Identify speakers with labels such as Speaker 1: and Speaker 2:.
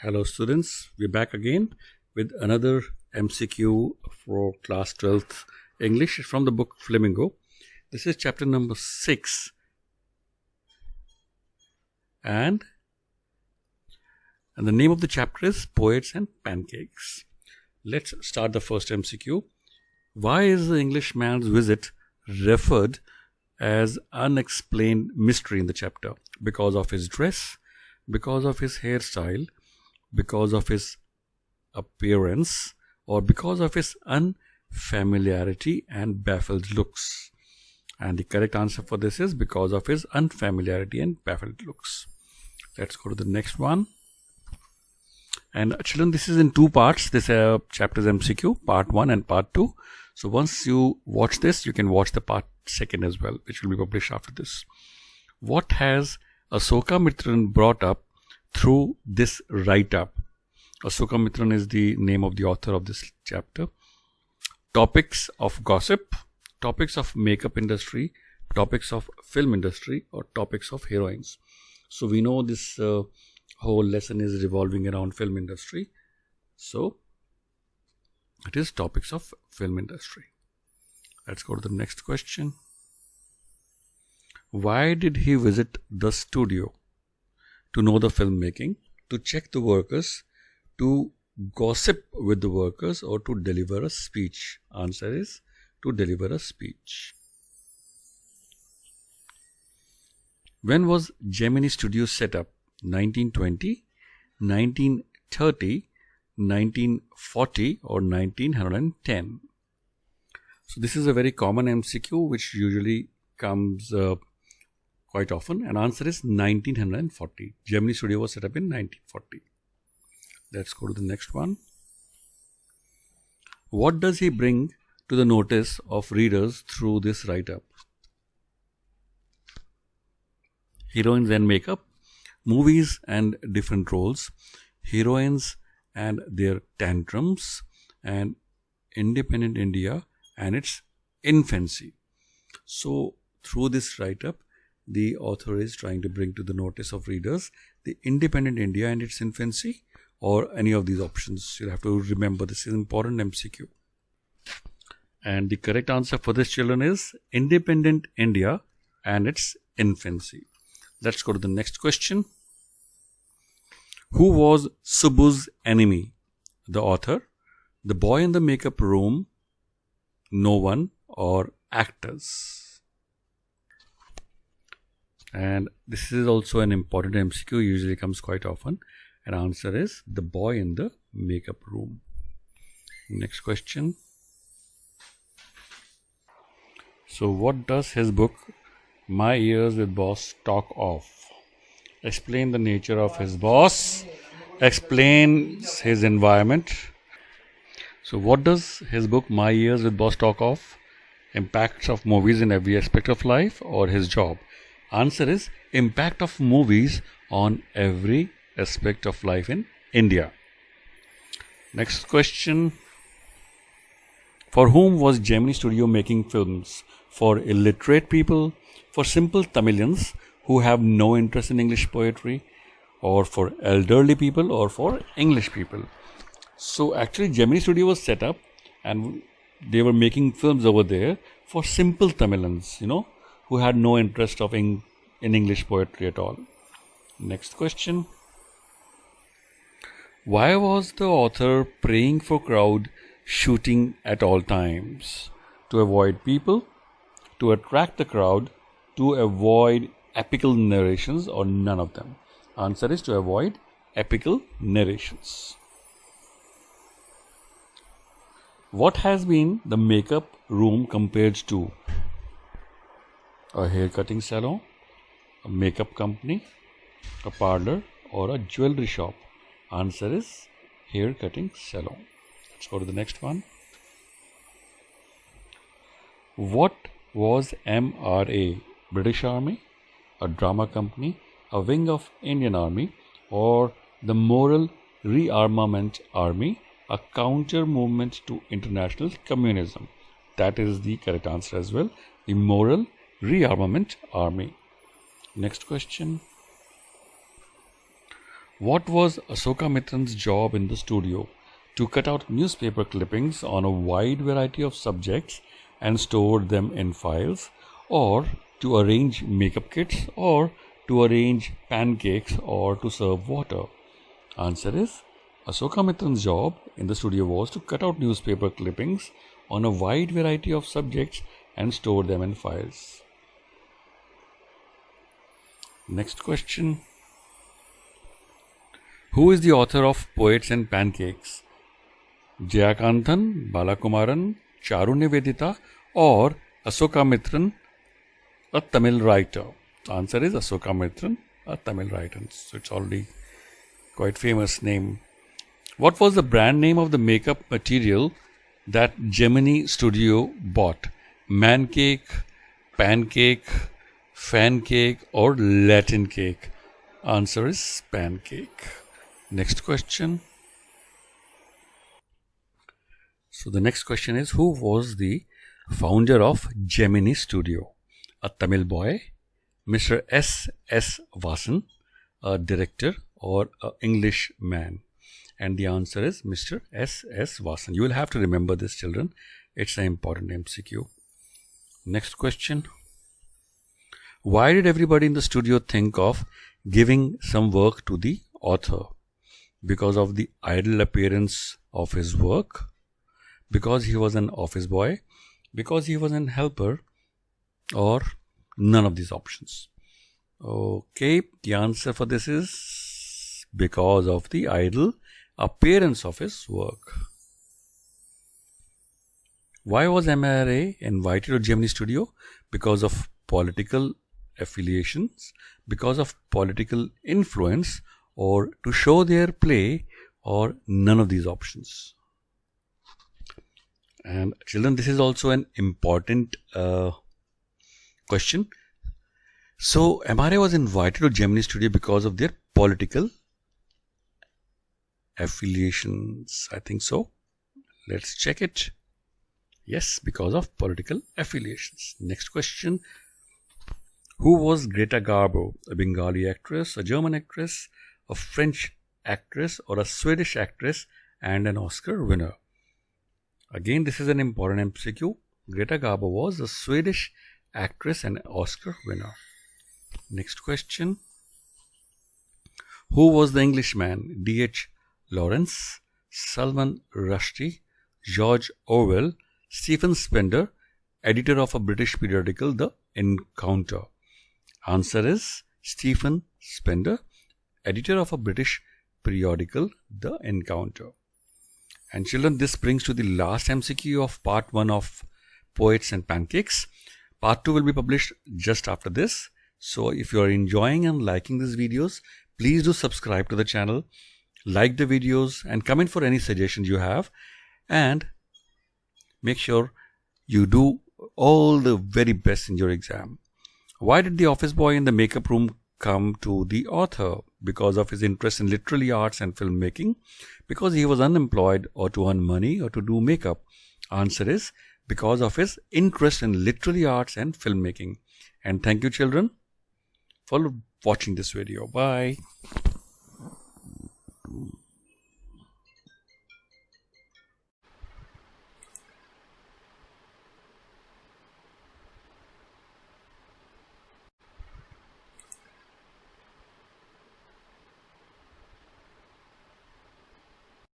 Speaker 1: Hello students, we're back again with another MCQ for class 12th English from the book Flamingo. This is chapter number 6 and the name of the chapter is Poets and Pancakes. Let's start the first MCQ. Why is the Englishman's visit referred as unexplained mystery in the chapter? Because of his dress, because of his hairstyle, because of his appearance, or because of his unfamiliarity and baffled looks? And the correct answer for this is because of his unfamiliarity and baffled looks. Let's go to the next one. And children, this is in two parts. This chapter's MCQ, part 1 and part 2. So once you watch this, you can watch the part 2 as well, which will be published after this. What has Asoka Mitran brought up through this write-up? Asoka Mitran is the name of the author of this chapter. Topics of gossip, topics of makeup industry, topics of film industry, or topics of heroines. So we know this whole lesson is revolving around film industry. So it is topics of film industry. Let's go to the next question. Why did he visit the studio? To know the filmmaking, to check the workers, to gossip with the workers, or to deliver a speech? Answer is to deliver a speech. When was Gemini Studio set up? 1920, 1930, 1940 or 1910? So this is a very common MCQ which usually comes quite often, and answer is 1940. Gemini Studio was set up in 1940. Let's go to the next one. What does he bring to the notice of readers through this write-up? Heroines and makeup, movies and different roles, heroines and their tantrums, and independent India and its infancy. So through this write-up, the author is trying to bring to the notice of readers the independent India and its infancy, or any of these options. You'll have to remember this is important MCQ. And the correct answer for this, children, is independent India and its infancy. Let's go to the next question. Who was Subbu's enemy? The author, the boy in the makeup room, no one, or actors? And this is also an important MCQ, usually comes quite often. And answer is the boy in the makeup room. Next question. So what does his book My Years with Boss talk of? Explain the nature of his boss, explains his environment. So what does his book My Years with Boss talk of? Impacts of movies in every aspect of life, or his job? Answer is impact of movies on every aspect of life in India. Next question. For whom was Gemini Studio making films? For illiterate people, for simple Tamilians who have no interest in English poetry, or for elderly people, or for English people? So actually Gemini Studio was set up and they were making films over there for simple Tamilians, who had no interest in English poetry at all. Next question. Why was the author praying for crowd shooting at all times? To avoid people, to attract the crowd, to avoid epical narrations, or none of them? Answer is to avoid epical narrations. What has been the makeup room compared to? A hair cutting salon, a makeup company, a parlor, or a jewelry shop? Answer is hair cutting salon. Let's go to the next one. What was MRA? British Army, a drama company, a wing of Indian Army, or the Moral Rearmament Army, a counter movement to international communism? That is the correct answer as well. The Moral Rearmament Army. Next question. What was Asoka Mitran's job in the studio? To cut out newspaper clippings on a wide variety of subjects and store them in files, or to arrange makeup kits, or to arrange pancakes, or to serve water? Answer is, Asoka Mitran's job in the studio was to cut out newspaper clippings on a wide variety of subjects and store them in files. Next question. Who is the author of Poets and Pancakes? Jayakanthan, Balakumaran, Charu Nivedita, or Asoka Mitran, a Tamil writer? The answer is Asoka Mitran, a Tamil writer. So it's already quite famous name. What was the brand name of the makeup material that Gemini Studio bought? Man cake, pancake, fan cake, or Latin cake? Answer is pancake. Next question. So the next question is, who was the founder of Gemini Studio? A Tamil boy, Mr. S.S. Vasan, a director, or an English man? And the answer is Mr. S.S. Vasan. You will have to remember this, children. It's an important MCQ. Next question. Why did everybody in the studio think of giving some work to the author? Because of the idle appearance of his work, because he was an office boy, because he was an helper, or none of these options? Okay, the answer for this is because of the idle appearance of his work. Why was MRA invited to Gemini Studio? Because of political affiliations, because of political influence, or to show their play, or none of these options? And children, this is also an important question. So MRA was invited to Gemini Studio because of their political affiliations. I think so. Let's check it. Yes, because of political affiliations. Next question. Who was Greta Garbo? A Bengali actress, a German actress, a French actress, or a Swedish actress and an Oscar winner? Again, this is an important MCQ. Greta Garbo was a Swedish actress and Oscar winner. Next question. Who was the Englishman? D.H. Lawrence, Salman Rushdie, George Orwell, Stephen Spender, editor of a British periodical, The Encounter? Answer is Stephen Spender, editor of a British periodical, The Encounter. And children, this brings to the last MCQ of part 1 of Poets and Pancakes. Part 2 will be published just after this. So if you are enjoying and liking these videos, please do subscribe to the channel, like the videos, and comment for any suggestions you have. And make sure you do all the very best in your exam. Why did the office boy in the makeup room come to the author? Because of his interest in literary arts and filmmaking, because he was unemployed, or to earn money, or to do makeup? Answer is because of his interest in literary arts and filmmaking. And thank you, children, for watching this video. Bye.